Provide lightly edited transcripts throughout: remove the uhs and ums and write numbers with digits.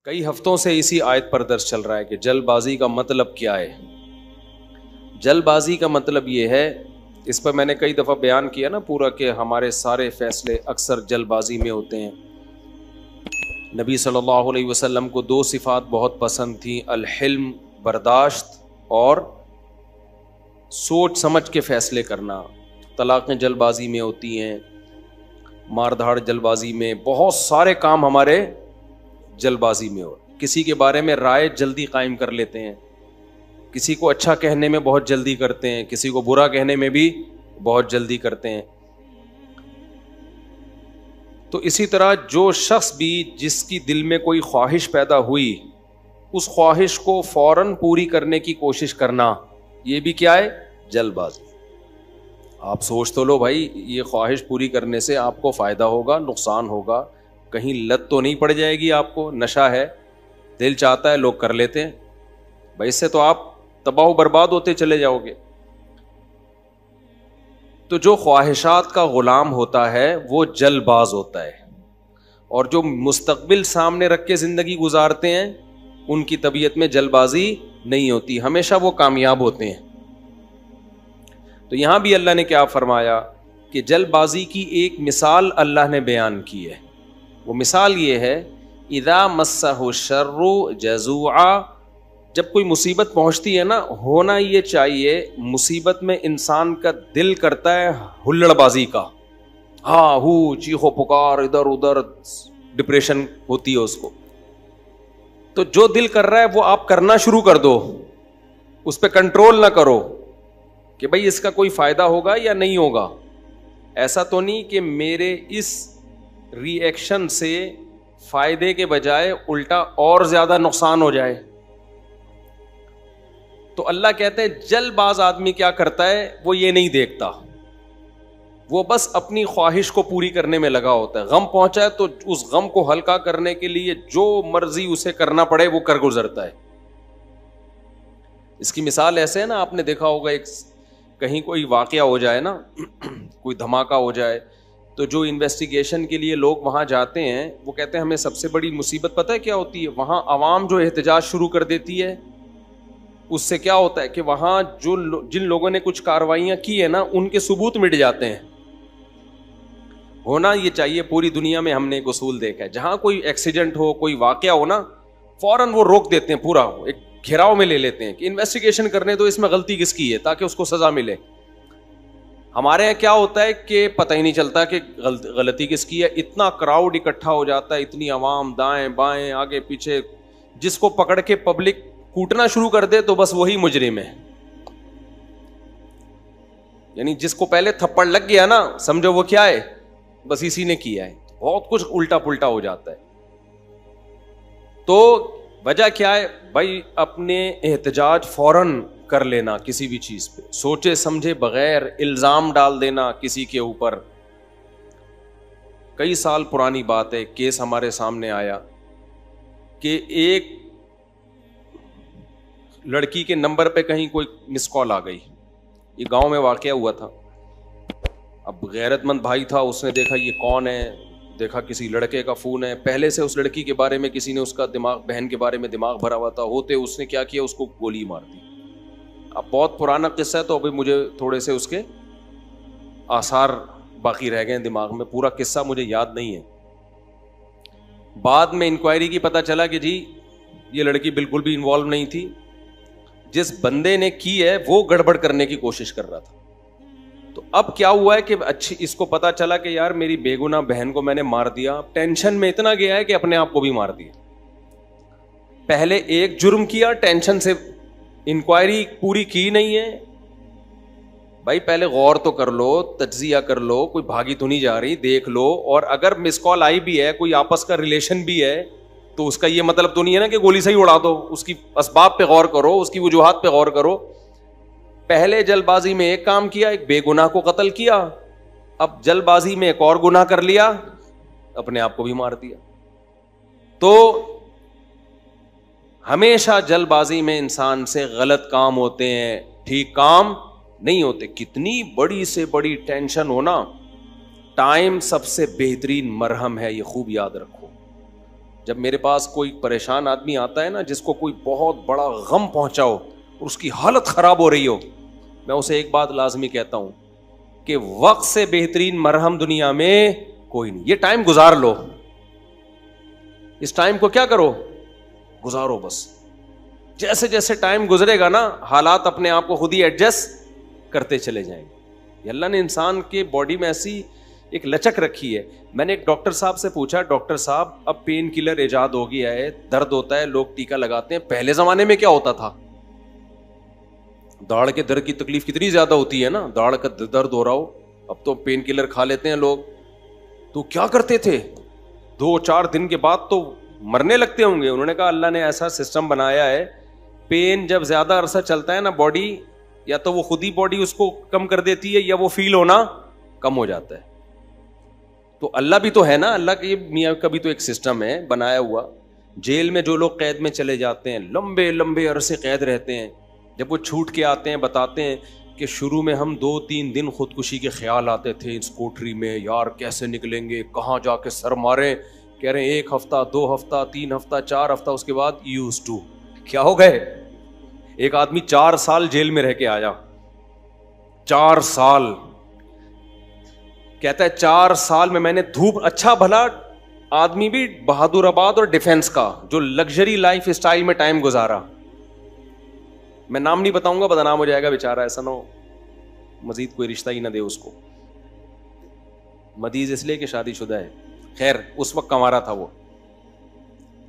کئی ہفتوں سے اسی آیت پر درس چل رہا ہے کہ جلد بازی کا مطلب کیا ہے. جلد بازی کا مطلب یہ ہے، اس پر میں نے کئی دفعہ بیان کیا نا پورا، کہ ہمارے سارے فیصلے اکثر جلد بازی میں ہوتے ہیں. نبی صلی اللہ علیہ وسلم کو دو صفات بہت پسند تھیں، الحلم برداشت اور سوچ سمجھ کے فیصلے کرنا. طلاقیں جلد بازی میں ہوتی ہیں، مار دھاڑ جلد بازی میں، بہت سارے کام ہمارے جلد بازی میں ہو. کسی کے بارے میں رائے جلدی قائم کر لیتے ہیں، کسی کو اچھا کہنے میں بہت جلدی کرتے ہیں، کسی کو برا کہنے میں بھی بہت جلدی کرتے ہیں. تو اسی طرح جو شخص بھی جس کی دل میں کوئی خواہش پیدا ہوئی، اس خواہش کو فوراً پوری کرنے کی کوشش کرنا، یہ بھی کیا ہے؟ جلد بازی. آپ سوچ تو لو بھائی، یہ خواہش پوری کرنے سے آپ کو فائدہ ہوگا، نقصان ہوگا، کہیں لت تو نہیں پڑ جائے گی آپ کو؟ نشہ ہے، دل چاہتا ہے، لوگ کر لیتے ہیں بھائی، اس سے تو آپ تباہ و برباد ہوتے چلے جاؤ گے. تو جو خواہشات کا غلام ہوتا ہے وہ جلد باز ہوتا ہے، اور جو مستقبل سامنے رکھ کے زندگی گزارتے ہیں ان کی طبیعت میں جلد بازی نہیں ہوتی، ہمیشہ وہ کامیاب ہوتے ہیں. تو یہاں بھی اللہ نے کیا فرمایا کہ جلد بازی کی ایک مثال اللہ نے بیان کی ہے. وہ مثال یہ ہے، اذا مسہ الشر جزوعا، جب کوئی مصیبت پہنچتی ہے نا، ہونا یہ چاہیے مصیبت میں انسان کا دل کرتا ہے ہلڑ بازی کا، ہاں ہو چیخو پکار، ادھر ادھر، ڈپریشن ہوتی ہے اس کو. تو جو دل کر رہا ہے وہ آپ کرنا شروع کر دو، اس پہ کنٹرول نہ کرو کہ بھئی اس کا کوئی فائدہ ہوگا یا نہیں ہوگا. ایسا تو نہیں کہ میرے اس ری ایکشن سے فائدے کے بجائے الٹا اور زیادہ نقصان ہو جائے. تو اللہ کہتے ہیں جلد باز آدمی کیا کرتا ہے، وہ یہ نہیں دیکھتا، وہ بس اپنی خواہش کو پوری کرنے میں لگا ہوتا ہے. غم پہنچا ہے تو اس غم کو ہلکا کرنے کے لیے جو مرضی اسے کرنا پڑے وہ کر گزرتا ہے. اس کی مثال ایسے ہے نا، آپ نے دیکھا ہوگا، ایک کہیں کوئی واقعہ ہو جائے نا، کوئی دھماکہ ہو جائے، تو جو انویسٹیگیشن کے لیے لوگ وہاں جاتے ہیں وہ کہتے ہیں ہمیں سب سے بڑی مصیبت پتہ ہے کیا ہوتی ہے؟ وہاں عوام جو احتجاج شروع کر دیتی ہے، اس سے کیا ہوتا ہے کہ وہاں جن لوگوں نے کچھ کارروائیاں کی ہیں نا، ان کے ثبوت مٹ جاتے ہیں. ہونا یہ چاہیے، پوری دنیا میں ہم نے ایک اصول دیکھا ہے، جہاں کوئی ایکسیڈنٹ ہو، کوئی واقعہ ہو نا، فوراً وہ روک دیتے ہیں، پورا ایک گھیراؤ میں لے لیتے ہیں کہ انویسٹیگیشن کرنے تو اس میں غلطی کس کی ہے تاکہ اس کو سزا ملے. ہمارے یہاں کیا ہوتا ہے کہ پتہ ہی نہیں چلتا کہ غلطی کس کی ہے. اتنا کراؤڈ اکٹھا ہو جاتا ہے، اتنی عوام دائیں بائیں آگے پیچھے، جس کو پکڑ کے پبلک کوٹنا شروع کر دے تو بس وہی مجرم ہے. یعنی جس کو پہلے تھپڑ لگ گیا نا، سمجھو وہ کیا ہے، بس اسی نے کیا ہے. بہت کچھ الٹا پلٹا ہو جاتا ہے. تو وجہ کیا ہے بھائی؟ اپنے احتجاج فوراً کر لینا کسی بھی چیز پہ، سوچے سمجھے بغیر الزام ڈال دینا کسی کے اوپر. کئی سال پرانی بات ہے، کیس ہمارے سامنے آیا کہ ایک لڑکی کے نمبر پہ کہیں کوئی مس کال آ گئی. یہ گاؤں میں واقعہ ہوا تھا. اب غیرت مند بھائی تھا، اس نے دیکھا یہ کون ہے، دیکھا کسی لڑکے کا فون ہے، پہلے سے اس لڑکی کے بارے میں کسی نے اس کا دماغ، بہن کے بارے میں دماغ بھرا ہوا تھا، ہوتے اس نے کیا کیا، اس کو گولی مار دی. اب بہت پرانا قصہ ہے تو ابھی مجھے تھوڑے سے اس کے آثار باقی رہ گئے دماغ میں، پورا قصہ مجھے یاد نہیں ہے. بعد میں انکوائری کی پتہ چلا کہ جی یہ لڑکی بالکل بھی انوالو نہیں تھی، جس بندے نے کی ہے وہ گڑبڑ کرنے کی کوشش کر رہا تھا. تو اب کیا ہوا ہے کہ اچھی اس کو پتا چلا کہ یار میری بے گناہ بہن کو میں نے مار دیا. ٹینشن میں اتنا گیا ہے کہ اپنے آپ کو بھی مار دیا. پہلے ایک جرم کیا، ٹینشن سے انکوائری پوری کی نہیں ہے. بھائی پہلے غور تو کر لو، تجزیہ کر لو، کوئی بھاگی تو نہیں جا رہی، دیکھ لو. اور اگر مس کال آئی بھی ہے، کوئی آپس کا ریلیشن بھی ہے، تو اس کا یہ مطلب تو نہیں ہے نا کہ گولی سے ہی اڑا دو. اس کی اسباب پہ غور کرو، اس کی وجوہات پہ غور کرو. پہلے جلد بازی میں ایک کام کیا، ایک بے گناہ کو قتل کیا، اب جلد بازی میں ایک اور گناہ کر لیا، اپنے آپ کو بھی مار دیا. تو ہمیشہ جلد بازی میں انسان سے غلط کام ہوتے ہیں، ٹھیک کام نہیں ہوتے. کتنی بڑی سے بڑی ٹینشن ہونا، ٹائم سب سے بہترین مرہم ہے، یہ خوب یاد رکھو. جب میرے پاس کوئی پریشان آدمی آتا ہے نا, جس کو کوئی بہت بڑا غم پہنچا ہو اور اس کی حالت خراب ہو رہی ہو, میں اسے ایک بات لازمی کہتا ہوں کہ وقت سے بہترین مرہم دنیا میں کوئی نہیں. یہ ٹائم گزار لو, اس ٹائم کو کیا کرو, گزارو بس. جیسے جیسے ٹائم گزرے گا نا, حالات اپنے آپ کو خود ہی ایڈجسٹ کرتے چلے جائیں گے. اللہ نے انسان کے باڈی میں ایسی ایک لچک رکھی ہے. میں نے ایک ڈاکٹر صاحب سے پوچھا, ڈاکٹر صاحب اب پین کلر ایجاد ہو گیا ہے, درد ہوتا ہے, لوگ ٹیکا لگاتے ہیں, پہلے زمانے میں کیا ہوتا تھا؟ داڑھ کے درد کی تکلیف کتنی زیادہ ہوتی ہے نا, داڑھ کا درد ہو رہا ہو, اب تو پین کلر کھا لیتے ہیں لوگ. تو کیا کرتے تھے, 2-4 دن کے بعد تو مرنے لگتے ہوں گے. انہوں نے کہا اللہ نے ایسا سسٹم بنایا ہے, پین جب زیادہ عرصہ چلتا ہے نا باڈی, یا تو وہ خود ہی باڈی اس کو کم کر دیتی ہے یا وہ فیل ہونا کم ہو جاتا ہے. تو اللہ بھی تو ہے نا, اللہ کے میاں کا بھی تو ایک سسٹم ہے بنایا ہوا. جیل میں جو لوگ قید میں چلے جاتے ہیں, لمبے لمبے عرصے قید رہتے ہیں, جب وہ چھوٹ کے آتے ہیں بتاتے ہیں کہ شروع میں ہم 2-3 دن خودکشی کے خیال آتے تھے اس کوٹری میں, یار کیسے نکلیں گے, کہاں جا کے سر ماریں. کہہ رہے ہیں 1 ہفتہ 2 ہفتہ 3 ہفتہ 4 ہفتہ, اس کے بعد یوز ٹو. کیا ہو گئے؟ ایک آدمی 4 سال جیل میں رہ کے آیا, 4 سال. کہتا ہے 4 سال میں نے دھوپ, اچھا بھلا آدمی بھی بہادر آباد اور ڈیفینس کا جو لگژری لائف اسٹائل میں ٹائم گزارا. میں نام نہیں بتاؤں گا, بدنام ہو جائے گا بیچارہ, ایسا نہ ہو مزید کوئی رشتہ ہی نہ دے اس کو. مدیز اس لیے کہ شادی شدہ ہے. خیر اس وقت کمارا تھا وہ,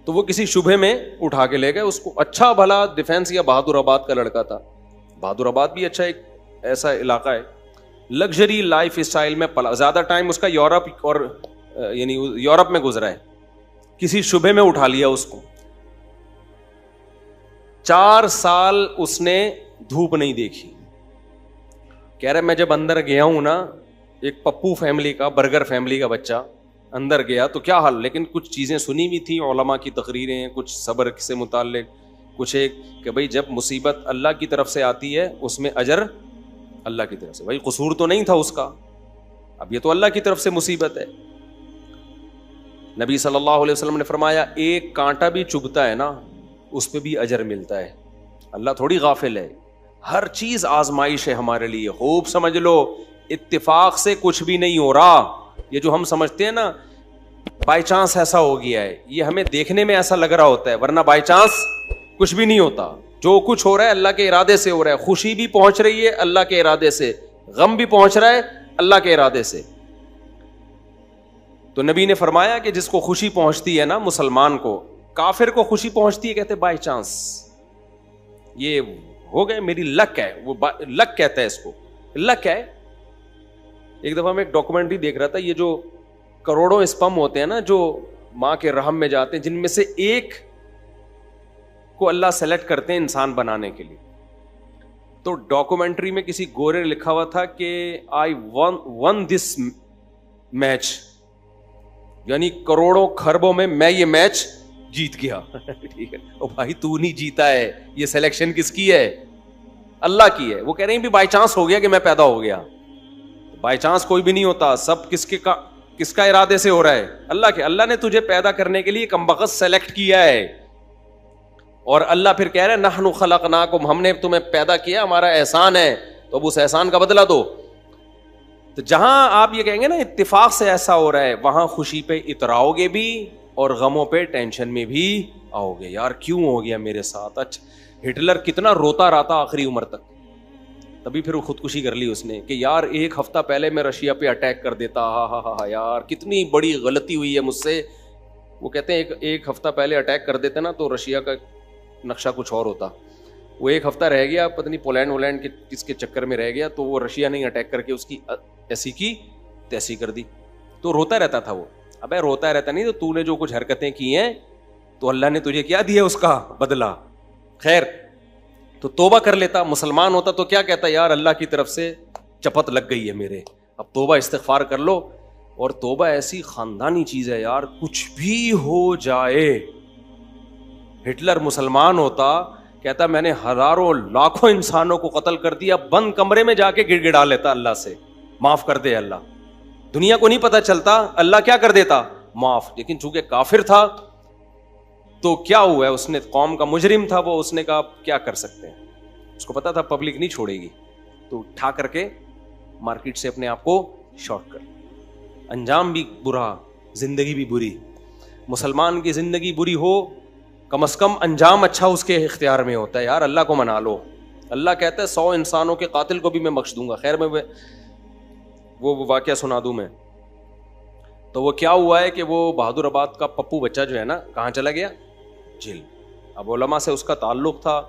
تو وہ کسی شبہ میں اٹھا کے لے گئے اس کو. اچھا بھلا ڈیفینس یا بہادر آباد کا لڑکا تھا. بہادر آباد بھی اچھا ایک ایسا علاقہ ہے, لگژری لائف اسٹائل میں پلا. زیادہ ٹائم اس کا یورپ اور یعنی یورپ میں گزرا ہے. کسی شبہ میں اٹھا لیا اس کو. 4 سال اس نے دھوپ نہیں دیکھی. کہہ رہے میں جب اندر گیا ہوں نا, ایک پپو فیملی کا, برگر فیملی کا بچہ اندر گیا تو کیا حال, لیکن کچھ چیزیں سنی بھی تھیں, علماء کی تقریریں, کچھ صبر سے متعلق, کچھ ایک کہ بھائی جب مصیبت اللہ کی طرف سے آتی ہے اس میں اجر اللہ کی طرف سے. بھائی قصور تو نہیں تھا اس کا, اب یہ تو اللہ کی طرف سے مصیبت ہے. نبی صلی اللہ علیہ وسلم نے فرمایا ایک کانٹا بھی چبھتا ہے نا اس پہ بھی اجر ملتا ہے. اللہ تھوڑی غافل ہے, ہر چیز آزمائش ہے ہمارے لیے. خوب سمجھ لو, اتفاق سے کچھ بھی نہیں ہو رہا. یہ جو ہم سمجھتے ہیں نا بائی چانس ایسا ہو گیا ہے, یہ ہمیں دیکھنے میں ایسا لگ رہا ہوتا ہے, ورنہ بائی چانس کچھ بھی نہیں ہوتا. جو کچھ ہو رہا ہے اللہ کے ارادے سے ہو رہا ہے. خوشی بھی پہنچ رہی ہے اللہ کے ارادے سے, غم بھی پہنچ رہا ہے اللہ کے ارادے سے. تو نبی نے فرمایا کہ جس کو خوشی پہنچتی ہے نا مسلمان کو, کافر کو خوشی پہنچتی ہے کہتے بائی چانس, یہ ہو گئے میری لک ہے, وہ لک کہتا ہے اس کو, لک ہے. ایک دفعہ میں ایک ڈاکومنٹری دیکھ رہا تھا, یہ جو کروڑوں اسپم ہوتے ہیں نا جو ماں کے رحم میں جاتے ہیں, جن میں سے ایک کو اللہ سلیکٹ کرتے ہیں انسان بنانے کے لیے. تو ڈاکومنٹری میں کسی گورے نے لکھا ہوا تھا کہ آئی ون دس میچ, یعنی کروڑوں خربوں میں یہ میچ جیت گیا. ٹھیک ہے, او بھائی تو نہیں جیتا ہے, یہ سلیکشن کس کی ہے؟ اللہ کی ہے. وہ کہہ رہے ہیں بھی بائی چانس ہو گیا کہ میں پیدا ہو گیا. بائی چانس کوئی بھی نہیں ہوتا, سب کس کا ارادے سے ہو رہا ہے؟ اللہ کے. اللہ نے تجھے پیدا کرنے کے لیے کمبخت سلیکٹ کیا ہے, اور اللہ پھر کہہ رہے ہیں نحن خلقناکم, ہم نے تمہیں پیدا کیا, ہمارا احسان ہے, تو اب اس احسان کا بدلہ دو. تو جہاں آپ یہ کہیں گے نا اتفاق سے ایسا ہو رہا ہے, وہاں خوشی پہ اتراؤ گے بھی اور غموں پہ ٹینشن میں بھی آؤ گے. یار کیوں ہو گیا میرے ساتھ؟ اچھا ہٹلر کتنا روتا رہا تھا آخری عمر تک, تبھی پھر وہ خودکشی کر لی اس نے کہ یار 1 ہفتہ پہلے میں رشیا پہ اٹیک کر دیتا, ہاں یار کتنی بڑی غلطی ہوئی ہے مجھ سے. وہ کہتے ہیں ایک ہفتہ پہلے اٹیک کر دیتے نا تو رشیا کا نقشہ کچھ اور ہوتا. وہ 1 ہفتہ رہ گیا, پتہ نہیں پولینڈ ولینڈ کے کس کے چکر میں رہ گیا, تو وہ رشیا نے اٹیک کر کے اس کی ایسی کی تیسی کر دی. تو روتا رہتا تھا وہ. ابے روتا رہتا نہیں, تو نے جو کچھ حرکتیں کی ہیں تو اللہ نے تجھے کیا دیا اس کا بدلہ. خیر تو توبہ کر لیتا, مسلمان ہوتا تو کیا کہتا, یار اللہ کی طرف سے چپت لگ گئی ہے میرے, اب توبہ استغفار کر لو. اور توبہ ایسی خاندانی چیز ہے یار, کچھ بھی ہو جائے. ہٹلر مسلمان ہوتا, کہتا میں نے ہزاروں لاکھوں انسانوں کو قتل کر دیا, بند کمرے میں جا کے گڑ گڑا لیتا اللہ سے, معاف کر دے اللہ. دنیا کو نہیں پتا چلتا, اللہ کیا کر دیتا, معاف. لیکن چونکہ کافر تھا تو کیا ہوا ہے, اس نے قوم کا مجرم تھا وہ, اس نے کہا کیا کر سکتے ہیں, اس کو پتا تھا پبلک نہیں چھوڑے گی, تو اٹھا کر کے مارکیٹ سے اپنے آپ کو شارٹ کر. انجام بھی برا, زندگی بھی بری. مسلمان کی زندگی بری ہو, کم از کم انجام اچھا اس کے اختیار میں ہوتا ہے. یار اللہ کو منا لو, اللہ کہتا ہے 100 انسانوں کے قاتل کو بھی میں بخش دوں گا. خیر میں وہ واقعہ سنا دوں میں. تو وہ کیا ہوا ہے کہ وہ بہادر آباد کا پپو بچہ جو ہے نا, کہاں چلا گیا, جیل. اب علماء سے اس کا تعلق تھا,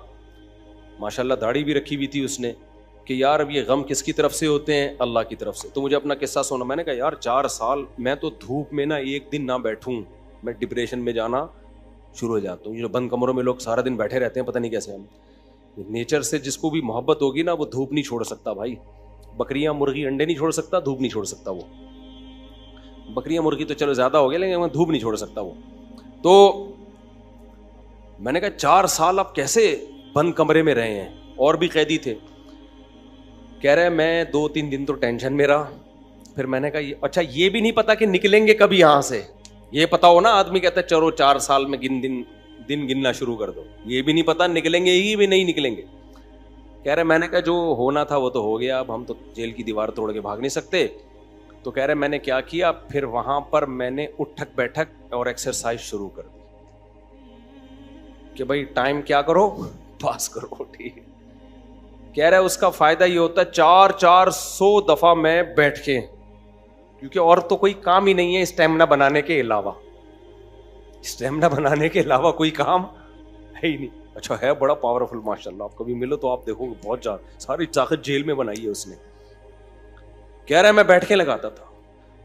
ماشاءاللہ داڑھی بھی رکھی ہوئی تھی اس نے, کہ یار اب یہ غم کس کی طرف سے ہوتے ہیں, اللہ کی طرف سے. تو مجھے اپنا قصہ سنا, میں نے کہا یار 4 سال میں تو دھوپ میں نا ایک دن نہ بیٹھوں, میں ڈپریشن میں جانا شروع ہو جاتا ہوں. جو بند کمروں میں لوگ سارا دن بیٹھے رہتے ہیں, پتہ نہیں کیسے. ہم نیچر سے جس کو بھی محبت ہوگی نا, وہ دھوپ نہیں چھوڑ سکتا بھائی. بکریاں مرغی انڈے نہیں چھوڑ سکتا, دھوپ نہیں چھوڑ سکتا. وہ بکریاں مرغی تو چلو زیادہ ہو گیا, لیکن دھوپ نہیں چھوڑ سکتا وہ. تو میں نے کہا 4 سال آپ کیسے بند کمرے میں رہے ہیں, اور بھی قیدی تھے. کہہ رہے میں 2-3 دن تو ٹینشن میں رہا. پھر میں نے کہا اچھا یہ بھی نہیں پتا کہ نکلیں گے کب یہاں سے. یہ پتا ہو نا, آدمی کہتا ہے چلو 4 سال میں دن گننا شروع کر دو. یہ بھی نہیں پتا نکلیں گے ہی بھی نہیں نکلیں گے. کہہ رہے میں نے کہا جو ہونا تھا وہ تو ہو گیا, اب ہم تو جیل کی دیوار توڑ کے بھاگ نہیں سکتے. تو کہہ رہے میں نے کیا کیا, پھر وہاں پر میں نے اٹھک بیٹھک اور ایکسرسائز شروع کر دی کہ بھائی ٹائم کیا کرو, پاس کرو. ٹھیک ہے. کہہ رہے اس کا فائدہ یہ ہوتا ہے 400 دفعہ میں بیٹھ کے, کیونکہ اور تو کوئی کام ہی نہیں ہے اسٹیمنا بنانے کے علاوہ. اسٹیمنا بنانے کے علاوہ کوئی کام ہے ہی نہیں. اچھا ہے بڑا پاورفل ماشاءاللہ, آپ کبھی ملو تو آپ دیکھو گے بہت زیادہ ساری طاقت جیل میں بنائی ہے اس نے. کہہ رہا ہے میں بیٹھ کے لگاتا تھا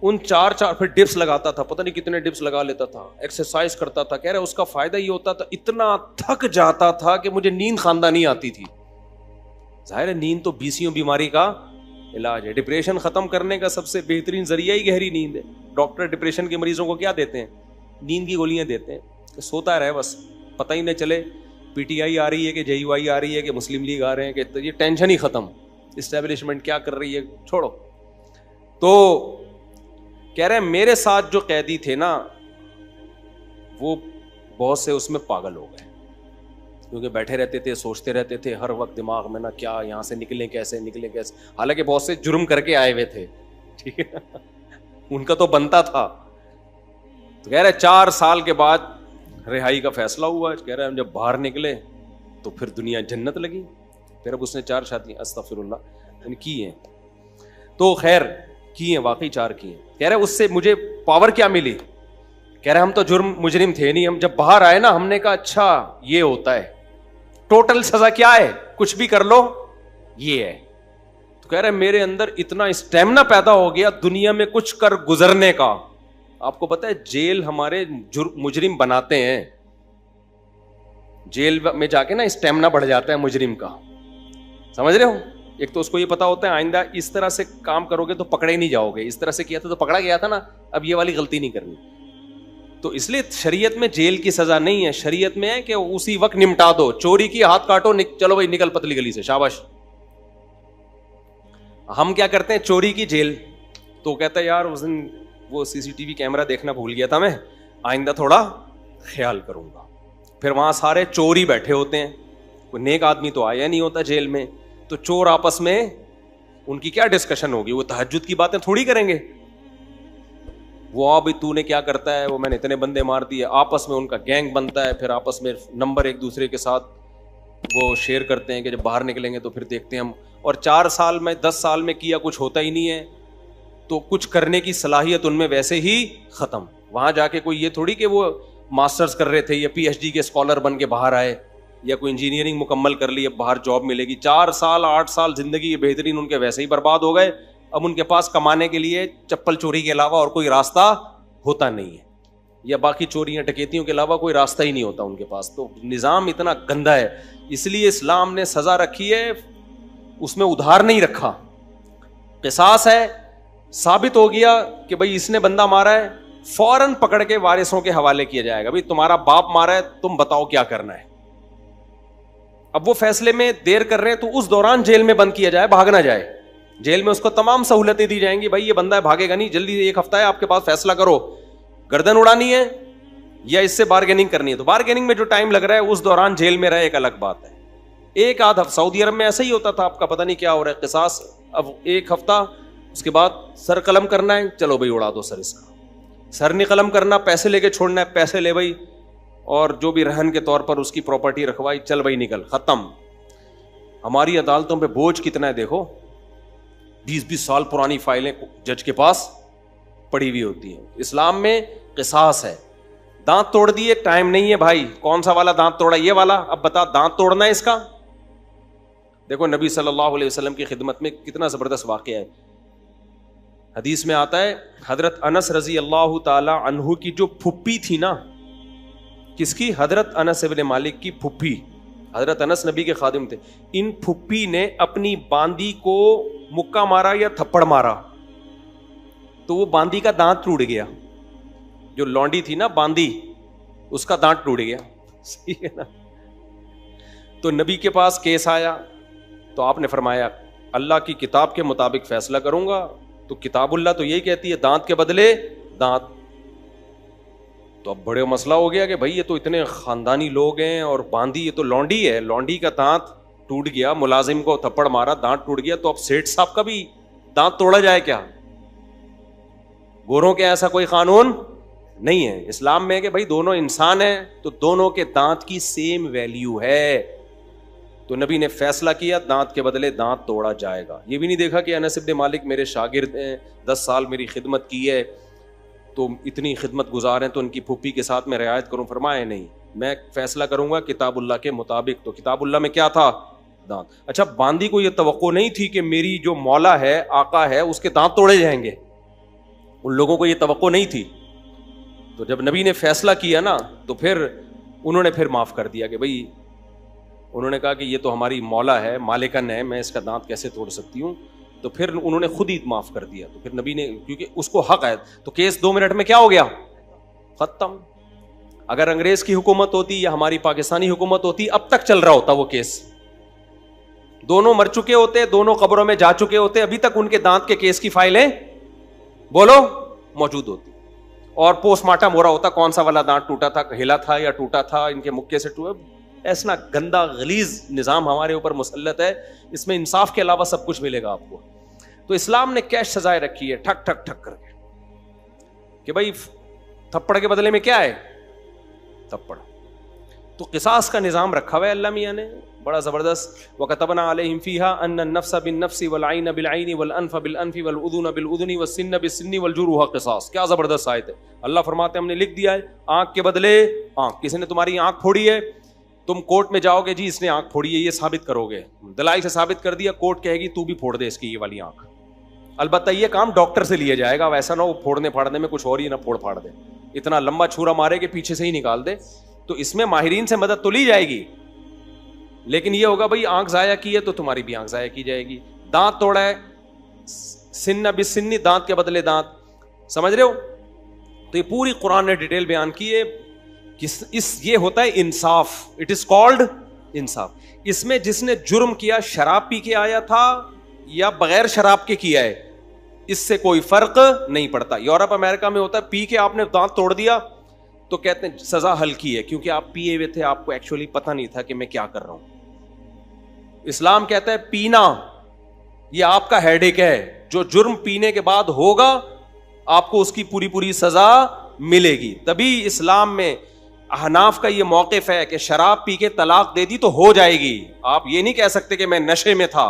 ان 4 پھر ڈپس لگاتا تھا, پتہ نہیں کتنے ڈپس لگا لیتا تھا, ایکسرسائز کرتا تھا. کہہ رہا ہے اس کا فائدہ یہ ہوتا تھا اتنا تھک جاتا تھا کہ مجھے نیند خاندانی آتی تھی. ظاہر ہے نیند تو 20 بیماری کا علاج ہے. ڈپریشن ختم کرنے کا سب سے بہترین ذریعہ ہی گہری نیند ہے. ڈاکٹر ڈپریشن کے مریضوں کو کیا دیتے ہیں, نیند کی گولیاں دیتے ہیں کہ سوتا رہے بس, پتہ ہی نہ چلے پی ٹی آئی آ رہی ہے کہ جے یو آئی آ رہی ہے کہ مسلم لیگ آ رہے ہیں, کہ یہ ٹینشن ہی ختم, اسٹیبلشمنٹ کیا کر رہی ہے چھوڑو. تو کہہ رہے ہیں میرے ساتھ جو قیدی تھے نا وہ بہت سے اس میں پاگل ہو گئے, کیونکہ بیٹھے رہتے تھے, سوچتے رہتے تھے ہر وقت دماغ میں نا کیا یہاں سے نکلیں کیسے. حالانکہ بہت سے جرم کر کے آئے ہوئے تھے, ٹھیک ہے, ان کا تو بنتا تھا. تو کہہ رہے 4 سال کے بعد رہائی کا فیصلہ ہوا. کہہ رہے ہم جب باہر نکلے تو پھر دنیا جنت لگی. پھر اب اس نے 4 شادیاں استغفر اللہ کی ہیں. تو خیر کی ہیں, واقعی 4 کی ہیں. کہہ رہے اس سے مجھے پاور کیا ملی. کہہ رہے ہم تو مجرم تھے نہیں, ہم جب باہر آئے نا ہم نے کہا اچھا یہ ہوتا ہے, ٹوٹل سزا کیا ہے, کچھ بھی کر لو یہ ہے. تو کہہ رہے میرے اندر اتنا اسٹیمنا پیدا ہو گیا دنیا میں کچھ کر گزرنے کا. آپ کو پتا ہے جیل ہمارے مجرم بناتے ہیں, جیل میں جا کے نا اسٹیمنا بڑھ جاتا ہے مجرم کا, سمجھ رہے ہو. ایک تو اس کو یہ پتا ہوتا ہے آئندہ اس طرح سے کام کرو گے تو پکڑے ہی نہیں جاؤ گے, اس طرح سے کیا تھا تو پکڑا گیا تھا نا, اب یہ والی غلطی نہیں کرنی. تو اس لیے شریعت میں جیل کی سزا نہیں ہے, شریعت میں ہے کہ اسی وقت نمٹا دو. چوری کی ہاتھ کاٹو, چلو بھائی نکل پتلی گلی سے, شاباش. ہم کیا کرتے ہیں چوری کی جیل, تو کہتا ہے یار اس دن وہ CCTV کیمرہ دیکھنا بھول گیا تھا میں, آئندہ تھوڑا خیال کروں گا. پھر وہاں سارے چور ہی بیٹھے ہوتے ہیں, کوئی نیک آدمی تو آیا نہیں ہوتا جیل میں. تو چور آپس میں ان کی کیا ڈسکشن ہوگی, وہ تہجد کی باتیں تھوڑی کریں گے. وہ ابھی تو نے کیا کرتا ہے, وہ میں نے اتنے بندے مار دیے, آپس میں ان کا گینگ بنتا ہے. پھر آپس میں نمبر ایک دوسرے کے ساتھ وہ شیئر کرتے ہیں کہ جب باہر نکلیں گے تو پھر دیکھتے ہیں ہم. اور 4 سال میں 10 سال میں کیا کچھ ہوتا ہی نہیں ہے, تو کچھ کرنے کی صلاحیت ان میں ویسے ہی ختم. وہاں جا کے کوئی یہ تھوڑی کہ وہ ماسٹرز کر رہے تھے یا PhD کے اسکالر بن کے باہر آئے, یا کوئی انجینئرنگ مکمل کر لی اب باہر جاب ملے گی. 4 سال 8 سال زندگی بہترین ان کے ویسے ہی برباد ہو گئے. اب ان کے پاس کمانے کے لیے چپل چوری کے علاوہ اور کوئی راستہ ہوتا نہیں ہے, یا باقی چوریاں ڈکیتیوں کے علاوہ کوئی راستہ ہی نہیں ہوتا ان کے پاس. تو نظام اتنا گندا ہے, اس لیے اسلام نے سزا رکھی ہے, اس میں ادھار نہیں رکھا. قصاص ہے, ثابت ہو گیا کہ بھائی اس نے بندہ مارا ہے, فوراً پکڑ کے وارثوں کے حوالے کیا جائے گا, بھائی تمہارا باپ مارا ہے, تم بتاؤ کیا کرنا ہے. اب وہ فیصلے میں دیر کر رہے ہیں تو اس دوران جیل میں بند کیا جائے, بھاگ نہ جائے. جیل میں اس کو تمام سہولتیں دی جائیں گی, بھائی یہ بندہ ہے بھاگے گا نہیں, جلدی 1 ہفتہ ہے آپ کے پاس, فیصلہ کرو, گردن اڑانی ہے یا اس سے بارگیننگ کرنی ہے. تو بارگیننگ میں جو ٹائم لگ رہا ہے اس دوران جیل میں رہے ایک الگ بات ہے. ایک آدھ ہفتہ سعودی عرب میں ایسا ہی ہوتا تھا, آپ کا پتہ نہیں کیا ہو رہا ہے, قصاص. اب ایک ہفتہ اس کے بعد سر قلم کرنا ہے, چلو بھائی اڑا دو سر اس کا. سر نہیں قلم کرنا, پیسے لے کے چھوڑنا ہے, پیسے لے بھائی, اور جو بھی رہن کے طور پر اس کی پراپرٹی رکھوائی, چل بھائی نکل, ختم. ہماری عدالتوں پہ بوجھ کتنا ہے دیکھو, 20-20 سال پرانی فائلیں جج کے پاس پڑی ہوئی ہوتی ہیں. اسلام میں قصاص ہے. دانت توڑ دیے, ٹائم نہیں ہے بھائی, کون سا والا دانت توڑا, یہ والا, اب بتا دانت توڑنا ہے اس کا. دیکھو نبی صلی اللہ علیہ وسلم کی خدمت میں کتنا زبردست واقعہ ہے. حدیث میں آتا ہے حضرت انس رضی اللہ تعالی عنہ کی جو پھپھی تھی نا, کس کی؟ حضرت انس ابن مالک کی پھپھی. حضرت انس نبی کے خادم تھے. ان پھپھی نے اپنی باندی کو مکہ مارا یا تھپڑ مارا تو وہ باندی کا دانت ٹوٹ گیا. جو لونڈی تھی نا باندی, اس کا دانت ٹوٹ گیا. صحیح ہے نا. تو نبی کے پاس کیس آیا تو آپ نے فرمایا اللہ کی کتاب کے مطابق فیصلہ کروں گا. تو کتاب اللہ تو یہی کہتی ہے دانت کے بدلے دانت. تو اب بڑے مسئلہ ہو گیا کہ بھائی یہ تو اتنے خاندانی لوگ ہیں, اور باندی یہ تو لونڈی ہے, لونڈی کا دانت ٹوٹ گیا, ملازم کو تھپڑ مارا دانت ٹوٹ گیا, تو اب سیٹھ صاحب کا بھی دانت توڑا جائے کیا؟ گوروں کے ایسا کوئی قانون نہیں ہے. اسلام میں کہ بھائی دونوں انسان ہیں تو دونوں کے دانت کی سیم ویلیو ہے. تو نبی نے فیصلہ کیا دانت کے بدلے دانت توڑا جائے گا. یہ بھی نہیں دیکھا کہ انس بن مالک میرے شاگرد ہیں, 10 سال میری خدمت کی ہے, تو اتنی خدمت گزار ہیں, تو ان کی پھپھی کے ساتھ میں رعایت کروں. فرمایا نہیں, میں فیصلہ کروں گا کتاب اللہ کے مطابق. تو کتاب اللہ میں کیا تھا؟ دانت. اچھا باندی کو یہ توقع نہیں تھی کہ میری جو مولا ہے, آقا ہے, اس کے دانت توڑے جائیں گے. ان لوگوں کو یہ توقع نہیں تھی. تو جب نبی نے فیصلہ کیا نا تو پھر انہوں نے پھر معاف کر دیا کہ بھائی, انہوں نے کہا کہ یہ تو ہماری مولا ہے, مالکن ہے, میں اس کا دانت کیسے توڑ سکتی ہوں. تو پھر انہوں نے خود ہی معاف کر دیا. تو پھر نبی نے, کیونکہ اس کو حق ہے, تو کیس 2 منٹ میں کیا ہو گیا؟ ختم. اگر انگریز کی حکومت ہوتی یا ہماری پاکستانی حکومت ہوتی, اب تک چل رہا ہوتا وہ کیس. دونوں مر چکے ہوتے, دونوں قبروں میں جا چکے ہوتے, ابھی تک ان کے دانت کے کیس کی فائلیں بولو موجود ہوتی, اور پوسٹ مارٹم ہو رہا ہوتا کون سا والا دانت ٹوٹا تھا, ہلا تھا یا ٹوٹا تھا, ان کے مکے سے ٹوٹا. ایسا گندا غلیظ نظام ہمارے اوپر مسلط ہے. اس میں انصاف کے علاوہ سب کچھ ملے گا آپ کو. تو اسلام نے کیش سزائے رکھی ہے, ٹھک ٹھک ٹھک کر کے, کہ بھائی تھپڑ کے بدلے میں کیا ہے؟ تھپڑ. تو قصاص کا نظام رکھا ہوا ہے اللہ میاں نے بڑا زبردست. وَكَتَبْنَا عَلَيْهِمْ فِيهَا أَنَّ النَّفْسَ بِالنَّفْسِ وَالْعَيْنَ بِالْعَيْنِ وَالْأَنْفَ بِالْأَنْفِ وَالْأُذُنَ بِالْأُذُنِ وَالسِّنَّ بِالسِّنِّ وَالْجُرُوحَ قِصَاص. کیا زبردست آیت ہے. اللہ فرماتے ہیں ہم نے لکھ دیا ہے, آنکھ کے بدلے آنکھ. کسی نے تمہاری آنکھ پھوڑی ہے, تم کورٹ میں جاؤ گے, جی اس نے آنکھ پھوڑی ہے, یہ ثابت کرو گے, دلائل سے ثابت کر دیا, کورٹ کہے گی تو بھی پھوڑ دے اس کی یہ والی آنکھ. البتہ یہ کام ڈاکٹر سے لیا جائے گا, ویسا نہ ہو پھوڑنے پھاڑنے میں کچھ اور ہی نہ پھوڑ پھاڑ دے, اتنا لمبا چھورا مارے کہ پیچھے سے ہی نکال دے. تو اس میں ماہرین سے مدد تو لی جائے گی, لیکن یہ ہوگا بھائی آنکھ ضائع کی ہے تو تمہاری بھی آنکھ ضائع کی جائے گی. دانت توڑا ہے, سن بسنی, دانت کے بدلے دانت. سمجھ رہے ہو؟ تو یہ پوری قرآن نے ڈیٹیل بیان کی ہے. یہ ہوتا ہے انصاف. اٹ از کالڈ انصاف. اس میں جس نے جرم کیا شراب پی کے آیا تھا یا بغیر شراب کے کیا ہے, اس سے کوئی فرق نہیں پڑتا. یورپ امریکہ میں ہوتا ہے پی کے آپ نے دانت توڑ دیا تو کہتے ہیں سزا ہلکی ہے, کیونکہ آپ پیے ہوئے تھے, آپ کو ایکچولی پتہ نہیں تھا کہ میں کیا کر رہا ہوں. اسلام کہتا ہے پینا یہ آپ کا ہیڈ ایک ہے, جو جرم پینے کے بعد ہوگا آپ کو اس کی پوری پوری سزا ملے گی. تبھی اسلام میں احناف کا یہ موقف ہے کہ شراب پی کے طلاق دے دی تو ہو جائے گی. آپ یہ نہیں کہہ سکتے کہ میں نشے میں تھا,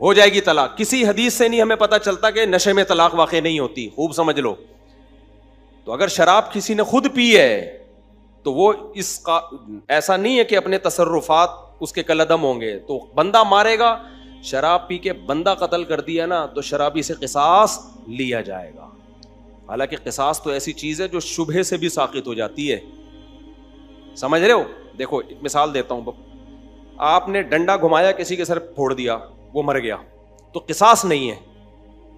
ہو جائے گی طلاق. کسی حدیث سے نہیں ہمیں پتہ چلتا کہ نشے میں طلاق واقع نہیں ہوتی, خوب سمجھ لو. تو اگر شراب کسی نے خود پی ہے تو وہ اس کا ایسا نہیں ہے کہ اپنے تصرفات اس کے کالعدم ہوں گے. تو بندہ مارے گا, شراب پی کے بندہ قتل کر دیا نا تو شرابی سے قصاص لیا جائے گا. حالانکہ قصاص تو ایسی چیز ہے جو شبہے سے بھی ساقط ہو جاتی ہے. سمجھ رہے ہو؟ دیکھو ایک مثال دیتا ہوں. آپ نے ڈنڈا گھمایا, کسی کے سر پھوڑ دیا, وہ مر گیا, تو قصاص نہیں ہے,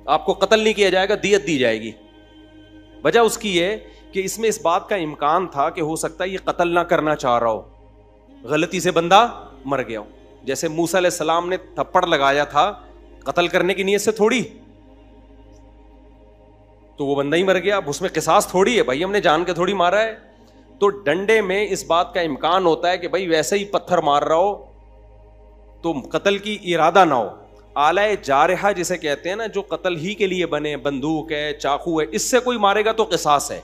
آپ کو قتل نہیں کیا جائے گا, دیت دی جائے گی. وجہ اس کی یہ کہ اس میں اس بات کا امکان تھا کہ ہو سکتا ہے یہ قتل نہ کرنا چاہ رہا ہو, غلطی سے بندہ مر گیا ہو. جیسے موسیٰ علیہ السلام نے تھپڑ لگایا تھا قتل کرنے کی نیت سے تھوڑی, تو وہ بندہ ہی مر گیا. اب اس میں قصاص تھوڑی ہے بھائی, ہم نے جان کے تھوڑی مارا ہے. تو ڈنڈے میں اس بات کا امکان ہوتا ہے کہ بھائی ویسے ہی پتھر مار رہا ہو تو قتل کی ارادہ نہ ہو. آلہ جارحہ جسے کہتے ہیں نا, جو قتل ہی کے لیے بنے, بندوق ہے, چاقو ہے, اس سے کوئی مارے گا تو قصاص ہے.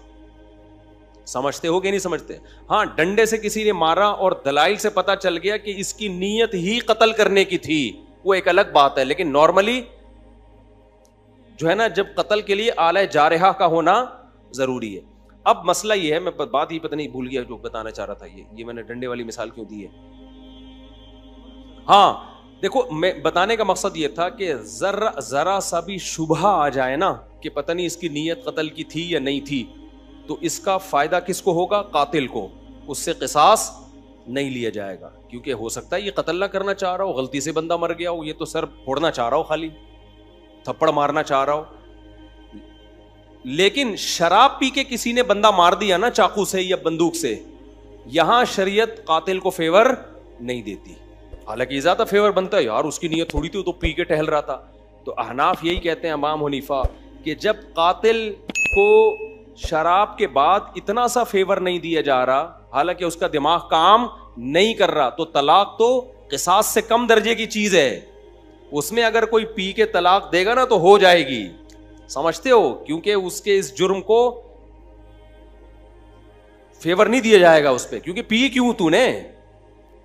سمجھتے ہو کہ نہیں سمجھتے؟ ہاں, ڈنڈے سے کسی نے مارا اور دلائل سے پتا چل گیا کہ اس کی نیت ہی قتل کرنے کی تھی, وہ ایک الگ بات ہے. لیکن نارملی جو ہے نا, جب قتل کے لیے آلہ جارحہ کا ہونا ضروری ہے. اب مسئلہ یہ ہے, میں بات ہی پتہ نہیں بھول گیا جو بتانا چاہ رہا تھا. یہ میں نے ڈنڈے والی مثال کیوں دی ہے؟ ہاں دیکھو, میں بتانے کا مقصد یہ تھا کہ ذرا سا بھی شبہ آ جائے نا کہ پتہ نہیں اس کی نیت قتل کی تھی یا نہیں تھی, تو اس کا فائدہ کس کو ہوگا؟ قاتل کو. اس سے قصاص نہیں لیا جائے گا, کیونکہ ہو سکتا ہے یہ قتل نہ کرنا چاہ رہا ہو, غلطی سے بندہ مر گیا ہو, یہ تو سر پھوڑنا چاہ رہا ہو, خالی تھپڑ مارنا چاہ رہا ہو. لیکن شراب پی کے کسی نے بندہ مار دیا نا چاقو سے یا بندوق سے, یہاں شریعت قاتل کو فیور نہیں دیتی. حالانکہ زیادہ فیور بنتا ہے, یار اس کی نیت تھوڑی تھی, تو پی کے ٹہل رہا تھا. تو احناف یہی کہتے ہیں, امام حنیفہ, کہ جب قاتل کو شراب کے بعد اتنا سا فیور نہیں دیا جا رہا, حالانکہ اس کا دماغ کام نہیں کر رہا, تو طلاق تو قصاص سے کم درجے کی چیز ہے. اس میں اگر کوئی پی کے طلاق دے گا نا تو ہو جائے گی. سمجھتے ہو؟ کیونکہ اس کے اس جرم کو فیور نہیں دیا جائے گا اس پہ, کیونکہ پی کیوں تو نے.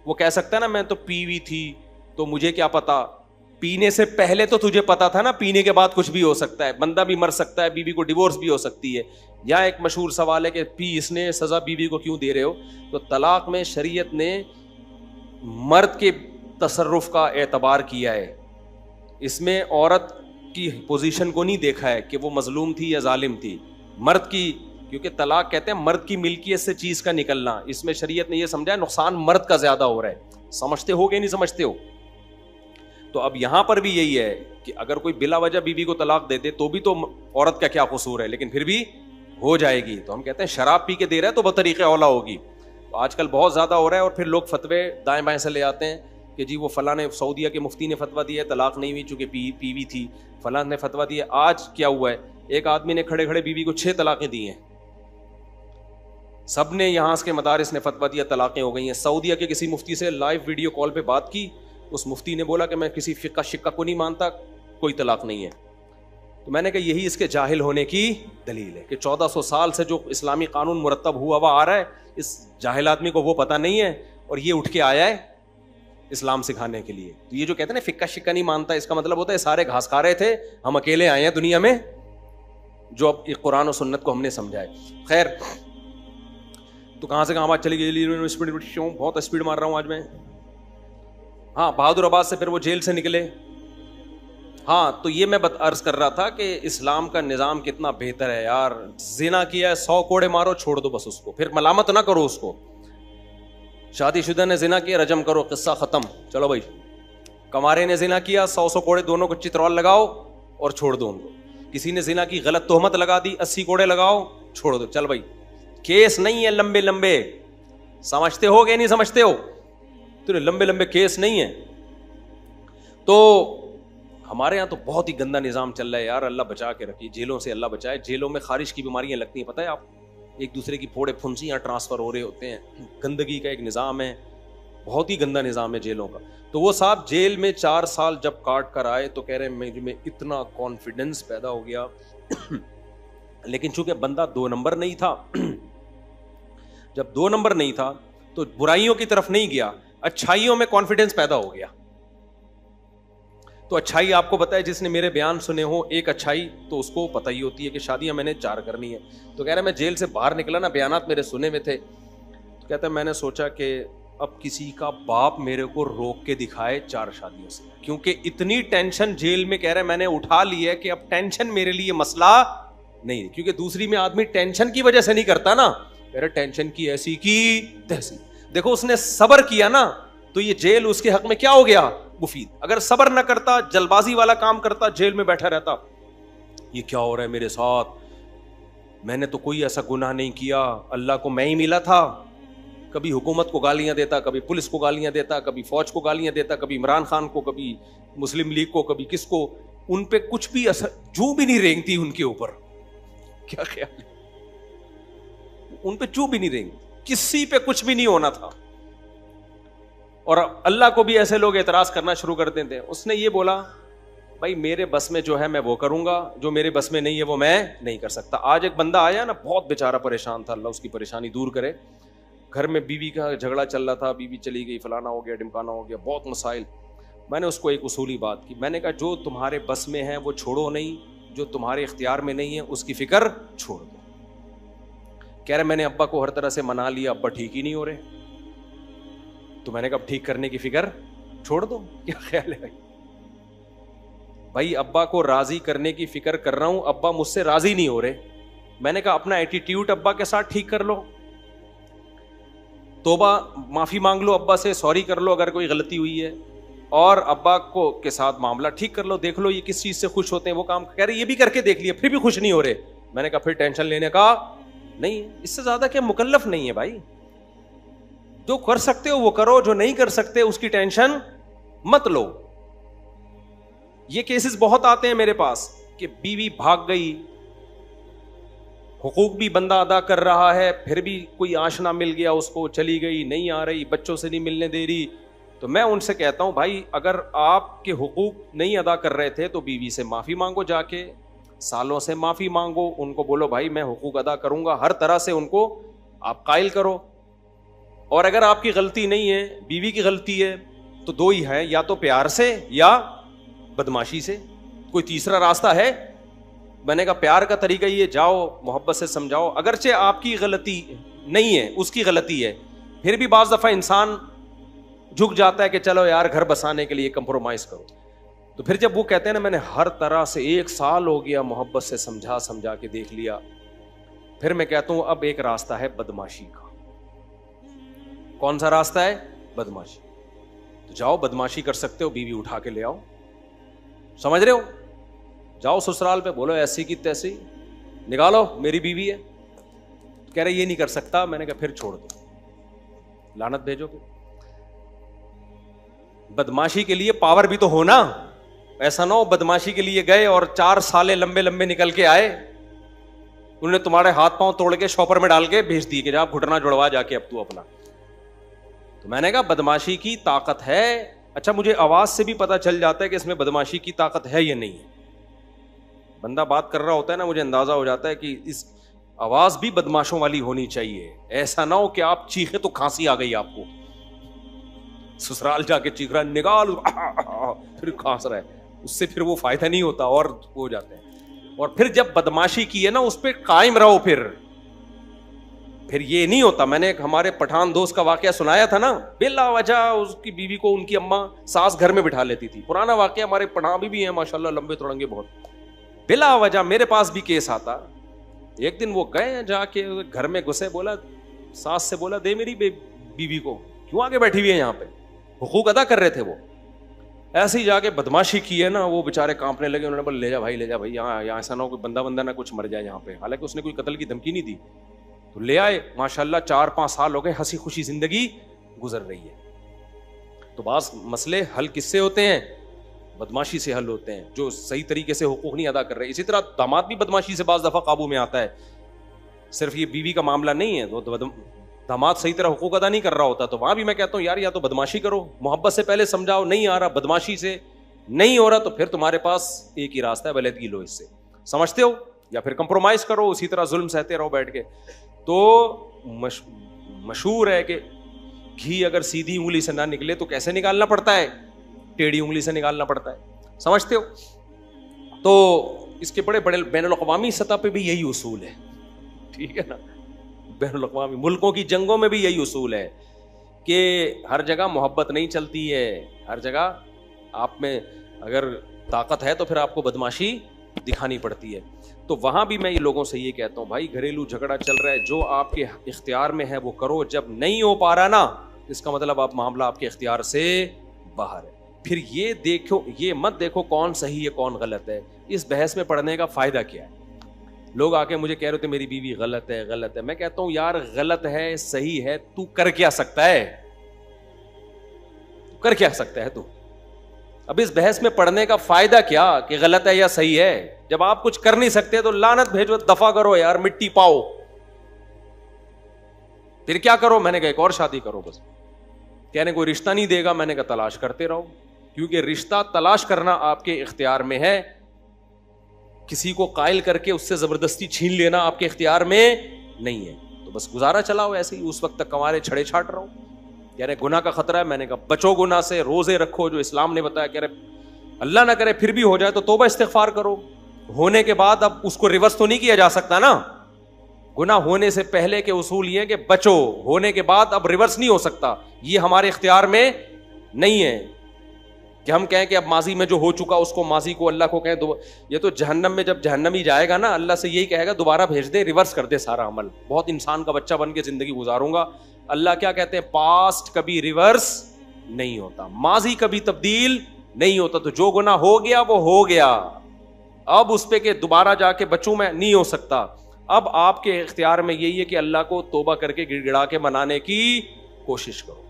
وہ کہہ سکتا ہے نا, میں تو پی ہوئی تھی تو مجھے کیا پتا, پینے سے پہلے تو تجھے پتا تھا نا, پینے کے بعد کچھ بھی ہو سکتا ہے, بندہ بھی مر سکتا ہے, بیوی کو ڈیورس بھی ہو سکتی ہے. یا ایک مشہور سوال ہے کہ پی اس نے, سزا بیوی کو کیوں دے رہے ہو؟ تو طلاق میں شریعت نے مرد کے تصرف کا اعتبار کیا ہے, اس میں عورت کی پوزیشن کو نہیں دیکھا ہے کہ وہ مظلوم تھی یا ظالم تھی. مرد کی, کیونکہ طلاق کہتے ہیں مرد کی ملکیت سے چیز کا نکلنا, اس میں شریعت نے یہ سمجھا نقصان مرد کا زیادہ ہو رہا ہے. سمجھتے ہو کہ نہیں سمجھتے ہو؟ تو اب یہاں پر بھی یہی ہے کہ اگر کوئی بلا وجہ بیوی کو طلاق دے دے تو بھی تو عورت کا کیا قصور ہے, لیکن پھر بھی ہو جائے گی. تو ہم کہتے ہیں شراب پی کے دے رہا ہے تو بطریق اولا ہوگی. تو آج کل بہت زیادہ ہو رہا ہے, اور پھر لوگ فتوے دائیں بائیں سے لے آتے ہیں کہ جی وہ فلاں نے, سعودیہ کے مفتی نے فتویٰ دیا ہے طلاق نہیں ہوئی چونکہ پی ہوئی تھی, فلاں نے فتویٰ دیا. آج کیا ہوا ہے, ایک آدمی نے کھڑے کھڑے بیوی کو 6 طلاقیں دی ہیں, سب نے یہاں کے مدارس نے فتویٰ دیا, طلاقیں ہو گئی ہیں. سعودیہ کے کسی مفتی سے لائیو ویڈیو کال پہ بات کی, اس مفتی نے بولا کہ میں کسی فقہ شقہ کو نہیں مانتا, کوئی طلاق نہیں ہے. تو میں نے کہا یہی اس کے جاہل ہونے کی دلیل ہے کہ 1400 سال سے جو اسلامی قانون مرتب ہوا آ رہا ہے, اس جاہل آدمی کو وہ پتہ نہیں ہے, اور یہ اٹھ کے آیا ہے اسلام سکھانے کے لیے. تو یہ جو کہتے ہیں نا فقہ شقہ نہیں مانتا, اس کا مطلب ہوتا ہے سارے گھاس کھا رہے تھے, ہم اکیلے آئے ہیں دنیا میں جو اب قرآن و سنت کو ہم نے سمجھا ہے. خیر, تو کہاں سے کہاں بات چلی گئی, بہت اسپیڈ مار رہا ہوں آج میں. ہاں, بہادر آباد سے پھر وہ جیل سے نکلے. ہاں, تو یہ میں عرض کر رہا تھا کہ اسلام کا نظام کتنا بہتر ہے یار. زنا کیا ہے 100 کوڑے مارو, چھوڑ دو بس اس کو, پھر ملامت نہ کرو اس کو. شادی شدہ نے زنا کیا, رجم کرو, قصہ ختم, چلو بھائی. کمارے نے زنا کیا, 100 کوڑے دونوں کو چترال لگاؤ اور چھوڑ دو ان کو. کسی نے زنا کی غلط تہمت لگا دی, 80 کوڑے لگاؤ, چھوڑ دو, چل بھائی. کیس نہیں ہے لمبے لمبے, سمجھتے ہو کہ نہیں سمجھتے ہو؟ تو لمبے لمبے کیس نہیں ہیں. تو ہمارے یہاں تو بہت ہی گندا نظام چل رہا ہے یار, اللہ بچا کے رکھیے, جیلوں سے اللہ بچائے. جیلوں میں خارش کی بیماریاں لگتی ہیں, پتہ ہے آپ, ایک دوسرے کی پھوڑے پھنسیاں ٹرانسفر ہو رہے ہوتے ہیں. گندگی کا ایک نظام ہے, بہت ہی گندا نظام ہے جیلوں کا. تو وہ صاحب جیل میں 4 سال جب کاٹ کر آئے تو کہہ رہے ہیں میں اتنا کانفیڈنس پیدا ہو گیا, لیکن چونکہ بندہ 2 نمبر نہیں تھا, جب 2 نمبر نہیں تھا تو برائیوں کی طرف نہیں گیا, اچھائیوں میں کانفیڈنس پیدا ہو گیا. تو اچھائی آپ کو پتا ہے, جس نے میرے بیان سنے ہو ایک اچھائی تو اس کو پتہ ہی ہوتی ہے کہ شادیاں میں نے 4 کرنی ہے. تو کہہ رہا ہے میں جیل سے باہر نکلا نا, بیانات میرے سنے میں تھے, تو کہتا ہے میں نے سوچا کہ اب کسی کا باپ میرے کو روک کے دکھائے 4 شادیوں سے, کیونکہ اتنی ٹینشن جیل میں, کہہ رہے میں نے اٹھا لی ہے کہ اب ٹینشن میرے لیے مسئلہ نہیں, کیونکہ دوسری میں آدمی ٹینشن کی وجہ سے نہیں کرتا نا, کہہ رہے ٹینشن کی ایسی کی تیسی. دیکھو اس نے صبر کیا نا, تو یہ جیل اس کے حق میں کیا ہو گیا, مفید. اگر صبر نہ کرتا, جلد بازی والا کام کرتا, جیل میں بیٹھا رہتا, یہ کیا ہو رہا ہے میرے ساتھ, میں نے تو کوئی ایسا گناہ نہیں کیا, اللہ کو میں ہی ملا تھا. کبھی حکومت کو گالیاں دیتا, کبھی پولیس کو گالیاں دیتا, کبھی فوج کو گالیاں دیتا, کبھی عمران خان کو, کبھی مسلم لیگ کو, کبھی کس کو, ان پہ کچھ بھی اثر جو بھی نہیں رینگتی ان کے اوپر. کیا خیال ہے؟ ان پہ چوب بھی نہیں رہیں گے, کسی پہ کچھ بھی نہیں ہونا تھا. اور اللہ کو بھی ایسے لوگ اعتراض کرنا شروع کر دیتے ہیں. اس نے یہ بولا بھائی میرے بس میں جو ہے میں وہ کروں گا, جو میرے بس میں نہیں ہے وہ میں نہیں کر سکتا. آج ایک بندہ آیا نا, بہت بیچارہ پریشان تھا, اللہ اس کی پریشانی دور کرے. گھر میں بیوی کا جھگڑا چل رہا تھا, بیوی چلی گئی, فلانا ہو گیا, ڈمکانا ہو گیا, بہت مسائل. میں نے اس کو ایک اصولی بات کی, میں نے کہا جو تمہارے بس میں ہے وہ چھوڑو نہیں, جو تمہارے اختیار میں نہیں ہے اس کی فکر چھوڑ دو. کہہ رہے میں نے ابا کو ہر طرح سے منا لیا, ابا ٹھیک ہی نہیں ہو رہے. تو میں نے کہا ٹھیک کرنے کی فکر چھوڑ دو. کیا خیال ہے بھائی؟ ابا کو راضی کرنے کی فکر کر رہا ہوں, ابا مجھ سے راضی نہیں ہو رہے. میں نے کہا اپنا ایٹیٹیوڈ ابا کے ساتھ ٹھیک کر لو, توبہ معافی مانگ لو ابا سے, سوری کر لو اگر کوئی غلطی ہوئی ہے, اور ابا کو کے ساتھ معاملہ ٹھیک کر لو, دیکھ لو یہ کس چیز سے خوش ہوتے ہیں, وہ کام. کہہ رہے یہ بھی کر کے دیکھ لیا پھر بھی خوش نہیں ہو رہے. میں نے کہا پھر ٹینشن لینے کا نہیں, اس سے زیادہ کیا مکلف نہیں ہے بھائی. جو کر سکتے ہو وہ کرو, جو نہیں کر سکتے اس کی ٹینشن مت لو. یہ کیسز بہت آتے ہیں میرے پاس کہ بیوی بھاگ گئی, حقوق بھی بندہ ادا کر رہا ہے, پھر بھی کوئی آشنا مل گیا اس کو, چلی گئی, نہیں آ رہی, بچوں سے نہیں ملنے دے رہی. تو میں ان سے کہتا ہوں بھائی اگر آپ کے حقوق نہیں ادا کر رہے تھے تو بیوی سے معافی مانگو, جا کے سالوں سے معافی مانگو, ان کو بولو بھائی میں حقوق ادا کروں گا, ہر طرح سے ان کو آپ قائل کرو. اور اگر آپ کی غلطی نہیں ہے, بیوی کی غلطی ہے, تو دو ہی ہے, یا تو پیار سے یا بدماشی سے, کوئی تیسرا راستہ ہے؟ میں نے کہا پیار کا طریقہ یہ, جاؤ محبت سے سمجھاؤ, اگرچہ آپ کی غلطی نہیں ہے اس کی غلطی ہے, پھر بھی بعض دفعہ انسان جھک جاتا ہے کہ چلو یار گھر بسانے کے لیے کمپرومائز کرو. تو پھر جب وہ کہتے ہیں نا میں نے ہر طرح سے 1 سال ہو گیا محبت سے سمجھا کے دیکھ لیا, پھر میں کہتا ہوں اب ایک راستہ ہے بدماشی کا. کون سا راستہ ہے؟ بدماشی. تو جاؤ بدماشی کر سکتے ہو, بیوی اٹھا کے لے آؤ, سمجھ رہے ہو, جاؤ سسرال پہ بولو ایسی کی تیسی نکالو میری بیوی ہے. کہہ رہے یہ نہیں کر سکتا. میں نے کہا پھر چھوڑ دو, لعنت بھیجو. پھر بدماشی کے لیے پاور بھی تو ہونا, ایسا نہ ہو بدماشی کے لیے گئے اور 4 سالے لمبے لمبے نکل کے آئے, انہوں نے تمہارے ہاتھ پاؤں توڑ کے شاپر میں ڈال کے بھیج دی کہ جا گھٹنا جڑوا جا کے اب تو اپنا. تو میں نے کہا بدماشی کی طاقت ہے. اچھا مجھے آواز سے بھی پتا چل جاتا ہے کہ اس میں بدماشی کی طاقت ہے یا نہیں ہے. بندہ بات کر رہا ہوتا ہے نا, مجھے اندازہ ہو جاتا ہے کہ اس آواز بھی بدماشوں والی ہونی چاہیے. ایسا نہ ہو کہ آپ چیخے تو کھانسی آ گئی آپ کو, سسرال جا کے چیخ رہا نکال پھر کھانس رہا ہے, اس سے پھر وہ فائدہ نہیں ہوتا اور ہو جاتے ہیں. اور پھر جب بدماشی کی ہے نا اس پہ قائم رہو, پھر یہ نہیں ہوتا. میں نے ایک ہمارے پٹھان دوست کا واقعہ سنایا تھا نا, بلا وجہ اس کی بیوی کو ان کی اماں ساس گھر میں بٹھا لیتی تھی. پرانا واقعہ, ہمارے پٹھان بھی ہیں ماشاءاللہ لمبے تڑنگے بہت. بلا وجہ میرے پاس بھی کیس آتا. ایک دن وہ گئے جا کے گھر میں گھسے, بولا ساس سے بولا دے میری بیوی کو, کیوں آگے بیٹھی ہوئی ہے یہاں پہ, حقوق ادا کر رہے تھے وہ. ایسے ہی جا کے بدماشی کی ہے نا, وہ بےچارے کانپنے لگے. انہوں نے بولا لے جا بھائی یہاں ایسا نہ ہو کوئی بندہ نہ کچھ مر جائے یہاں پہ. حالانکہ اس نے کوئی قتل کی دھمکی نہیں دی. تو لے آئے, ماشاءاللہ 4-5 سال ہو گئے, ہنسی خوشی زندگی گزر رہی ہے. تو بعض مسئلے حل کس سے ہوتے ہیں؟ بدماشی سے حل ہوتے ہیں, جو صحیح طریقے سے حقوق نہیں ادا کر رہے. اسی طرح داماد بھی بدماشی سے بعض دفعہ قابو میں آتا ہے. صرف یہ بیوی کا معاملہ نہیں ہے, تو داماد صحیح طرح حقوق ادا نہیں کر رہا ہوتا, تو وہاں بھی میں کہتا ہوں یار یا تو بدماشی کرو, محبت سے پہلے سمجھاؤ, نہیں آ رہا بدماشی سے نہیں ہو رہا, تو پھر تمہارے پاس ایک ہی راستہ ہے, علیحدگی لو اس سے, سمجھتے ہو, یا پھر کمپرومائز کرو, اسی طرح ظلم سہتے رہو بیٹھ کے. تو مشہور ہے کہ گھی اگر سیدھی انگلی سے نہ نکلے تو کیسے نکالنا پڑتا ہے؟ ٹیڑھی انگلی سے نکالنا پڑتا ہے, سمجھتے ہو. تو اس کے بڑے بین الاقوامی سطح پہ بھی یہی اصول ہے, ٹھیک ہے نا. بین الاقوامی ملکوں کی جنگوں میں بھی یہی اصول ہے کہ ہر جگہ محبت نہیں چلتی ہے, ہر جگہ آپ میں اگر طاقت ہے تو پھر آپ کو بدماشی دکھانی پڑتی ہے. تو وہاں بھی میں یہ لوگوں سے یہ کہتا ہوں بھائی گھریلو جھگڑا چل رہا ہے, جو آپ کے اختیار میں ہے وہ کرو, جب نہیں ہو پا رہا نا اس کا مطلب آپ معاملہ آپ کے اختیار سے باہر ہے. پھر یہ دیکھو, یہ مت دیکھو کون صحیح ہے کون غلط ہے, اس بحث میں پڑھنے کا فائدہ کیا ہے؟ لوگ آ کے مجھے کہہ رہے تھے میری بیوی غلط ہے. میں کہتا ہوں یار غلط ہے صحیح ہے, تو کر کیا سکتا ہے؟ کر کیا سکتا ہے تو؟ اب اس بحث میں پڑھنے کا فائدہ کیا کہ غلط ہے یا صحیح ہے؟ جب آپ کچھ کر نہیں سکتے تو لعنت بھیجو، دفع کرو یار، مٹی پاؤ، پھر کیا کرو؟ میں نے کہا ایک اور شادی کرو بس۔ کہنے کوئی رشتہ نہیں دے گا، میں نے کہا تلاش کرتے رہو، کیونکہ رشتہ تلاش کرنا آپ کے اختیار میں ہے، کسی کو قائل کر کے اس سے زبردستی چھین لینا آپ کے اختیار میں نہیں ہے۔ تو بس گزارا چلاؤ ایسے ہی، اس وقت تک کمارے چھڑے چھاٹ رہو۔ کہہ رہے گناہ کا خطرہ ہے، میں نے کہا بچو گناہ سے، روزے رکھو جو اسلام نے بتایا، کہہ رہے اللہ نہ کرے پھر بھی ہو جائے تو توبہ استغفار کرو۔ ہونے کے بعد اب اس کو ریورس تو نہیں کیا جا سکتا نا، گناہ ہونے سے پہلے کے اصول یہ کہ بچو، ہونے کے بعد اب ریورس نہیں ہو سکتا، یہ ہمارے اختیار میں نہیں ہے کہ ہم کہیں کہ اب ماضی میں جو ہو چکا اس کو، ماضی کو اللہ کو کہیں یہ تو جہنم میں جب جہنمی جائے گا نا، اللہ سے یہی کہے گا دوبارہ بھیج دے، ریورس کر دے سارا عمل، بہت انسان کا بچہ بن کے زندگی گزاروں گا۔ اللہ کیا کہتے ہیں؟ پاسٹ کبھی ریورس نہیں ہوتا، ماضی کبھی تبدیل نہیں ہوتا، تو جو گناہ ہو گیا وہ ہو گیا، اب اس پہ کہ دوبارہ جا کے بچوں میں نہیں ہو سکتا۔ اب آپ کے اختیار میں یہی ہے کہ اللہ کو توبہ کر کے گڑ گڑا کے منانے کی کوشش کرو۔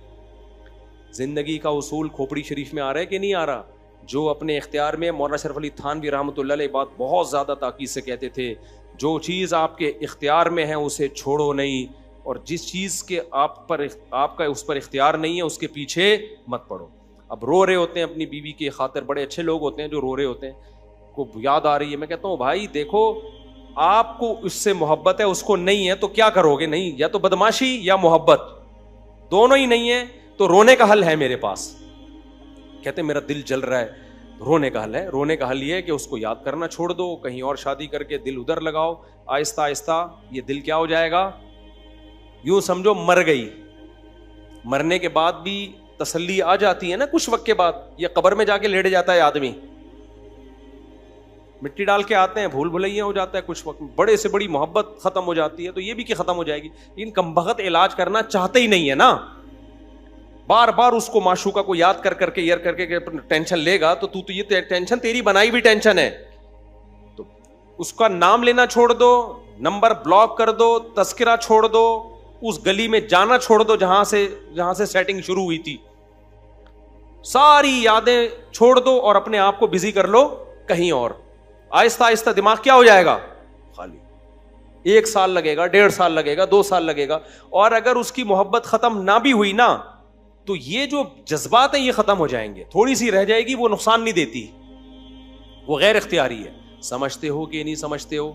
زندگی کا اصول کھوپڑی شریف میں آ رہا ہے کہ نہیں آ رہا؟ جو اپنے اختیار میں، مولانا شرف علی تھانوی رحمۃ اللہ علیہ بات بہت زیادہ تاکید سے کہتے تھے، جو چیز آپ کے اختیار میں ہے اسے چھوڑو نہیں، اور جس چیز کے آپ کا اس پر اختیار نہیں ہے اس کے پیچھے مت پڑو۔ اب رو رہے ہوتے ہیں اپنی بیوی کی خاطر، بڑے اچھے لوگ ہوتے ہیں جو رو رہے ہوتے ہیں، کو یاد آ رہی ہے، میں کہتا ہوں بھائی دیکھو آپ کو اس سے محبت ہے، اس کو نہیں ہے، تو کیا کرو گے؟ نہیں، یا تو بدماشی یا محبت، دونوں ہی نہیں ہے، تو رونے کا حل ہے میرے پاس۔ کہتے میرا دل جل رہا ہے، رونے کا حل ہے، رونے کا حل یہ ہے کہ اس کو یاد کرنا چھوڑ دو، کہیں اور شادی کر کے دل ادھر لگاؤ، آہستہ آہستہ یہ دل کیا ہو جائے گا، یوں سمجھو مر گئی۔ مرنے کے بعد بھی تسلی آ جاتی ہے نا کچھ وقت کے بعد، یہ قبر میں جا کے لیٹ جاتا ہے آدمی، مٹی ڈال کے آتے ہیں، بھول بھلیا ہو جاتا ہے، کچھ وقت بڑے سے بڑی محبت ختم ہو جاتی ہے، تو یہ بھی کہ ختم ہو جائے گی، لیکن کمبخت علاج کرنا چاہتے ہی نہیں ہے نا، بار بار اس کو معشوقہ کو یاد کر کے ایئر کر کے ٹینشن لے گا، تو یہ ٹینشن تیری بنائی بھی ٹینشن ہے، تو اس کا نام لینا چھوڑ دو، نمبر بلاک کر دو، تذکرہ چھوڑ دو، اس گلی میں جانا چھوڑ دو جہاں سے سیٹنگ شروع ہوئی تھی، ساری یادیں چھوڑ دو اور اپنے آپ کو بزی کر لو کہیں اور۔ آہستہ آہستہ دماغ کیا ہو جائے گا؟ خالی۔ 1 سال لگے گا، 1.5 سال لگے گا، 2 سال لگے گا، اور اگر اس کی محبت ختم نہ بھی ہوئی نا، تو یہ جو جذبات ہیں یہ ختم ہو جائیں گے، تھوڑی سی رہ جائے گی، وہ نقصان نہیں دیتی، وہ غیر اختیاری ہے۔ سمجھتے ہو کہ نہیں سمجھتے ہو؟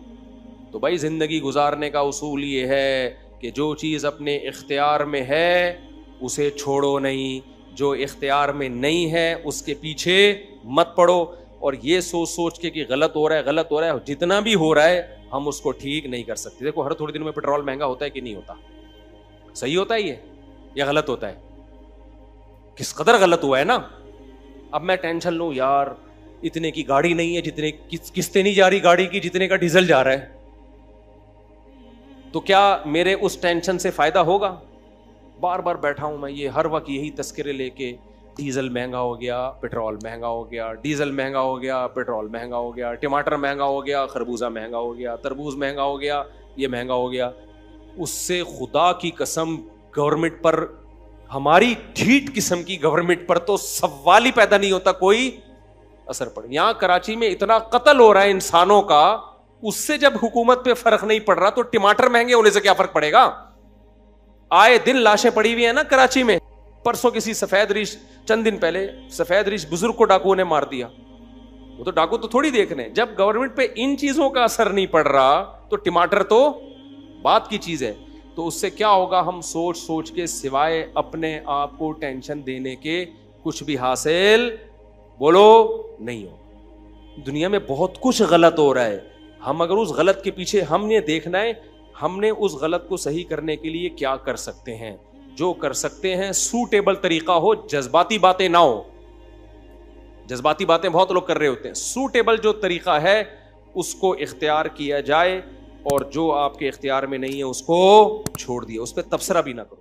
تو بھائی زندگی گزارنے کا اصول یہ ہے کہ جو چیز اپنے اختیار میں ہے اسے چھوڑو نہیں، جو اختیار میں نہیں ہے اس کے پیچھے مت پڑو، اور یہ سوچ کے کہ غلط ہو رہا ہے، جتنا بھی ہو رہا ہے ہم اس کو ٹھیک نہیں کر سکتے۔ دیکھو ہر تھوڑے دن میں پیٹرول مہنگا ہوتا ہے کہ نہیں ہوتا؟ صحیح ہوتا ہے یہ یا غلط ہوتا ہے؟ کس قدر غلط ہوا ہے نا۔ اب میں ٹینشن لوں یار اتنے کی گاڑی نہیں ہے، جتنے قسطیں نہیں جا رہی گاڑی کی جتنے کا ڈیزل جا رہا ہے، تو کیا میرے اس ٹینشن سے فائدہ ہوگا؟ بار بار بیٹھا ہوں میں یہ ہر وقت یہی تذکرے لے کے، ڈیزل مہنگا ہو گیا، پیٹرول مہنگا ہو گیا، ڈیزل مہنگا ہو گیا، پیٹرول مہنگا ہو گیا، ٹماٹر مہنگا ہو گیا، خربوزہ مہنگا ہو گیا، تربوز مہنگا ہو گیا، یہ مہنگا ہو گیا۔ اس سے خدا کی قسم گورنمنٹ پر، ہماری ڈھیٹ قسم کی گورنمنٹ پر تو سوال ہی پیدا نہیں ہوتا کوئی اثر پڑے۔ یہاں کراچی میں اتنا قتل ہو رہا ہے انسانوں کا، اس سے جب حکومت پہ فرق نہیں پڑ رہا تو ٹماٹر مہنگے ہونے سے کیا فرق پڑے گا؟ آئے دن لاشیں پڑی ہوئی ہیں نا کراچی میں۔ پرسوں کسی سفید ریش، چند دن پہلے سفید ریش بزرگ کو ڈاکوؤں نے مار دیا، وہ تو ڈاکو تو تھوڑی دیکھ رہے ہیں، جب گورنمنٹ پہ ان چیزوں کا اثر نہیں پڑ رہا تو ٹماٹر تو بات کی چیز ہے۔ تو اس سے کیا ہوگا؟ ہم سوچ کے سوائے اپنے آپ کو ٹینشن دینے کے کچھ بھی حاصل بولو نہیں ہو۔ دنیا میں بہت کچھ غلط ہو رہا ہے، ہم اگر اس غلط کے پیچھے ہم نے دیکھنا ہے ہم نے اس غلط کو صحیح کرنے کے لیے کیا کر سکتے ہیں۔ جو کر سکتے ہیں سوٹیبل طریقہ ہو، جذباتی باتیں نہ ہو۔ جذباتی باتیں بہت لوگ کر رہے ہوتے ہیں، سوٹیبل جو طریقہ ہے اس کو اختیار کیا جائے، اور جو آپ کے اختیار میں نہیں ہے اس کو چھوڑ دیا، اس پہ تبصرہ بھی نہ کرو۔